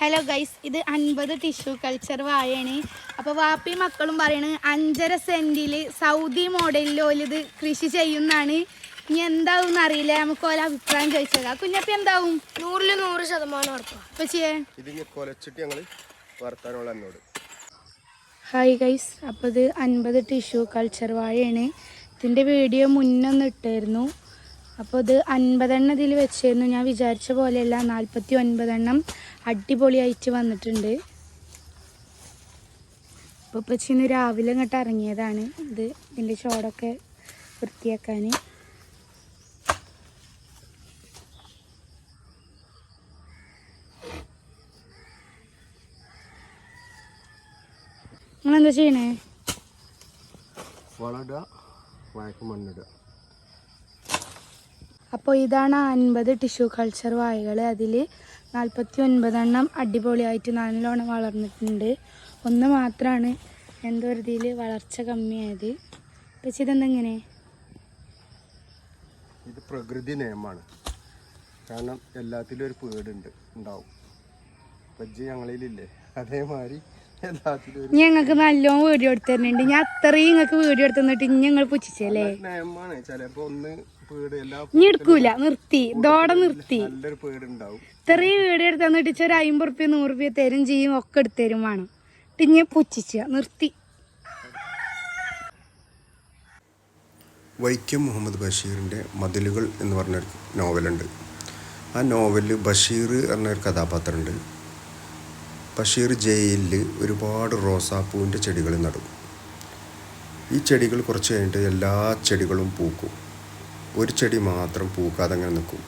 Hello guys, ഇത് 50 tissue culture വാഴയാണ്. അപ്പോൾ വാപ്പി മക്കളും പറയണത് 5.5 സെൻറ്റിൽ സൗദി മോഡലിൽ ഓലിത് കൃഷി ചെയ്യുന്നതാണ്. ഇനി എന്താവും അറിയില്ല, നമുക്ക് ഓരോ അഭിപ്രായം ചോദിച്ചതാ. കുഞ്ഞപ്പി എന്താവും? 100% ഉറപ്പാണ്. ഹായ് ഗൈസ്, അപ്പോൾ ഇത് 50 ടിഷ്യൂ കൾച്ചർ വാഴയാണ്. ഇതിൻ്റെ വീഡിയോ മുന്നൊന്ന് ഇട്ടായിരുന്നു. അപ്പോൾ ഇത് 50 എണ്ണം ഇതിൽ വെച്ചായിരുന്നു. ഞാൻ വിചാരിച്ച പോലെയല്ല, 49 എണ്ണം അടിപൊളിയായിട്ട് വന്നിട്ടുണ്ട്. അപ്പോൾ ഇന്ന് രാവിലെ ഇങ്ങോട്ട് ഇറങ്ങിയതാണ് ഇതിൻ്റെ ചോടൊക്കെ വൃത്തിയാക്കാൻ. നിങ്ങളെന്താ ചെയ്യണേ? അപ്പോൾ ഇതാണ് 50 ടിഷ്യൂ കൾച്ചർ വാഴകൾ. അതിൽ 49 എണ്ണം അടിപൊളിയായിട്ട് നല്ലോണം വളർന്നിട്ടുണ്ട്. ഒന്ന് മാത്രമാണ് എന്തോ ഒരു ഇതിൽ വളർച്ച കമ്മിയായത്. പക്ഷേ ഇതെന്തെങ്ങനെ? ഇത് പ്രകൃതി നിയമമാണ്. കാരണം എല്ലാത്തിലും ഒരു പേടുണ്ട് ഉണ്ടാവും. പജ്ജി ഞങ്ങളിലില്ലേ, അതേമാതിരി എല്ലാത്തിലും ഞങ്ങൾക്ക് നല്ലോണം വീഡിയോ എടുത്ത് തരുന്നുണ്ട്. ഞാൻ അത്രയും നിങ്ങൾക്ക് വീഡിയോ എടുത്ത് തന്നിട്ട് ഇനി ഞങ്ങൾ പുച്ഛിച്ചല്ലേ? നിയമമാണ്. ചിലപ്പോ ഒന്ന് പേട് ഇനി എടുക്കൂല, നിർത്തി, ഇതോടെ നിർത്തി. നല്ലൊരു പേടുണ്ടാവും. ഇത്രയും വീഡിയോ എടുത്ത് തന്നിട്ട് ഒരു 50 റുപ്യ 100 റുപ്യ തരും ചെയ്യും, ഒക്കെ എടുത്ത് തരും വേണം. ഇനി പുച്ഛിച്ച നിർത്തി. വൈക്കം മുഹമ്മദ് ബഷീറിൻ്റെ മതിലുകൾ എന്ന് പറഞ്ഞൊരു നോവലുണ്ട്. ആ നോവലിൽ ബഷീർ എന്നൊരു കഥാപാത്രമുണ്ട്. ബഷീർ ജയിലിൽ ഒരുപാട് റോസാപ്പൂവിൻ്റെ ചെടികൾ നടും. ഈ ചെടികൾ കുറച്ച് കഴിഞ്ഞിട്ട് എല്ലാ ചെടികളും പൂക്കും. ഒരു ചെടി മാത്രം പൂക്കാതെ അങ്ങനെ നിൽക്കും.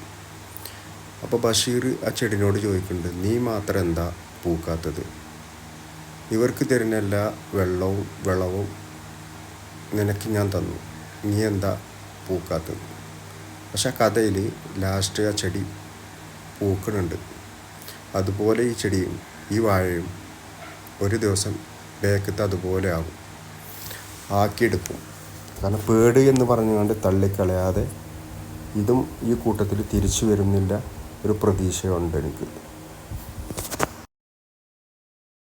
അപ്പോൾ ബഷീർ ആ ചെടിനോട് ചോദിക്കുന്നുണ്ട്, നീ മാത്രം എന്താ പൂക്കാത്തത്? ഇവർക്ക് തരുന്ന എല്ലാ വെള്ളവും വിളവും നിനക്ക് ഞാൻ തന്നു, നീ എന്താ പൂക്കാത്തത്? പക്ഷെ ആ കഥയിൽ ലാസ്റ്റ് ആ ചെടി പൂക്കണുണ്ട്. അതുപോലെ ഈ ചെടിയും ഈ വാഴയും ഒരു ദിവസം ബേക്കത്ത് അതുപോലെ ആകും, ആക്കിയെടുക്കും. കാരണം പേട് എന്ന് പറഞ്ഞുകൊണ്ട് തള്ളിക്കളയാതെ ഇതും ഈ കൂട്ടത്തിൽ തിരിച്ചു വരുന്നില്ല ഒരു പ്രതീക്ഷയുണ്ട് എനിക്ക്.